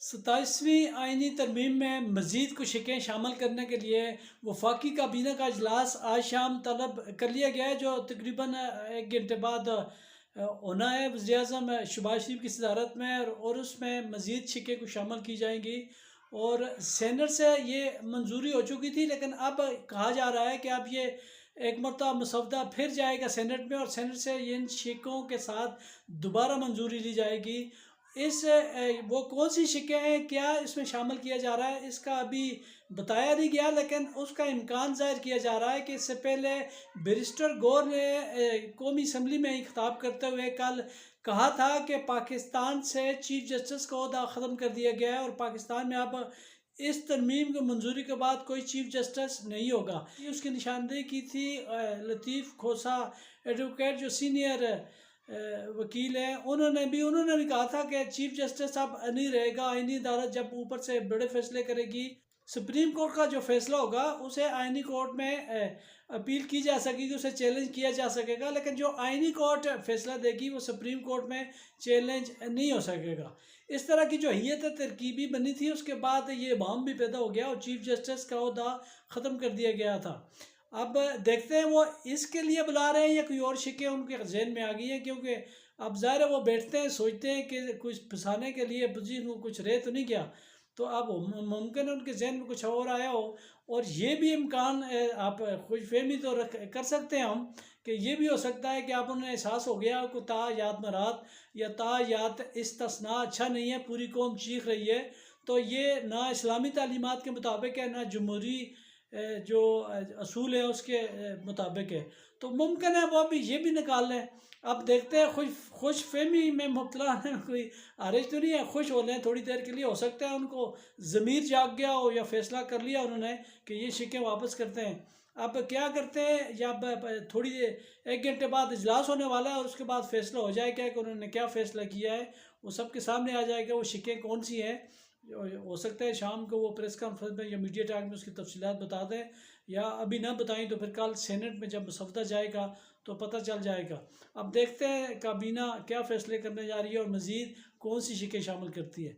27वीं आइनी तरमीम में मज़ीद कुछ शिकें शामिल करने के लिए वफाकी काबीना का इजलास आज शाम तलब कर लिया गया है, जो तकरीबन 1 घंटे बाद होना है। वज़ीर-ए-आज़म शहबाज शरीफ की सदारत में और उसमें मज़ीद शिकें कुछ शामिल की जाएंगी और सेनेट से ये मंजूरी हो चुकी थी, लेकिन अब कहा जा रहा है कि अब ये एक मरतबा मसौदा फिर जाएगा सेनेट में और सेनेट से इन शिकों के साथ दोबारा मंजूरी ली जाएगी। इस वो कौन सी शिकें हैं, क्या इसमें शामिल किया जा रहा है, इसका अभी बताया नहीं गया, लेकिन उसका इम्कान ज़ाहिर किया जा रहा है कि इससे पहले बैरिस्टर गौर ने कौमी असम्बली में ही खिताब करते हुए कल कहा था कि पाकिस्तान से चीफ जस्टिस का ओहदा ख़त्म कर दिया गया है और पाकिस्तान में अब इस तरमीम की मंजूरी के बाद कोई चीफ जस्टिस नहीं होगा। ये उसकी निशानदेही की थी लतीफ़ खोसा एडवोकेट, जो सीनियर वकील हैं। उन्होंने भी कहा था कि चीफ जस्टिस अब नहीं रहेगा। आइनी अदालत जब ऊपर से बड़े फैसले करेगी, सुप्रीम कोर्ट का जो फैसला होगा उसे आइनी कोर्ट में अपील की जा सकेगी, उसे चैलेंज किया जा सकेगा, लेकिन जो आइनी कोर्ट फैसला देगी वो सुप्रीम कोर्ट में चैलेंज नहीं हो सकेगा। इस तरह की जो हैयत तरकीबी बनी थी, उसके बाद ये बहम भी पैदा हो गया और चीफ जस्टिस का ओहदा ख़त्म कर दिया गया था। अब देखते हैं वो इसके लिए बुला रहे हैं या कोई और शिकें उनके जहन में आ गई हैं, क्योंकि अब ज़ाहिर है वो बैठते हैं सोचते हैं कि कुछ फंसाने के लिए बुजी को कुछ रह तो नहीं गया, तो अब मुमकिन है उनके जहन में कुछ और आया हो। और ये भी इम्कान आप खुशफहमी तो रख कर सकते हैं हम कि ये भी हो सकता है कि आप उन्हें एहसास हो गया को ता याद मरात या ता याद इस्तिस्ना अच्छा नहीं है, पूरी कौम चीख रही है, तो ये ना इस्लामी तालीमात के मुताबिक है, ना जमहूरी जो असूल है उसके मुताबिक है। तो मुमकिन है वो अभी ये भी निकाल लें। अब देखते हैं, खुश फहमी में मुब्तला है, कोई हर्ज तो नहीं है, खुश हो लें थोड़ी देर के लिए। हो सकता है उनको ज़मीर जाग गया हो या फ़ैसला कर लिया उन्होंने कि ये शिकें वापस करते हैं। अब क्या करते हैं, या थोड़ी देर 1 घंटे बाद इजलास होने वाला है और उसके बाद फ़ैसला हो जाएगा कि उन्होंने क्या फ़ैसला किया है, वो सबके सामने आ जाएगा वो शिकें कौन सी हैं। हो सकता है शाम को वो प्रेस कॉन्फ्रेंस में या मीडिया टॉक में उसकी तफसीलात बता दें, या अभी ना बताएं तो फिर कल सेनेट में जब मसौदा जाएगा तो पता चल जाएगा। अब देखते हैं काबीना क्या फ़ैसले करने जा रही है और मज़ीद कौन सी शिकें शामिल करती है।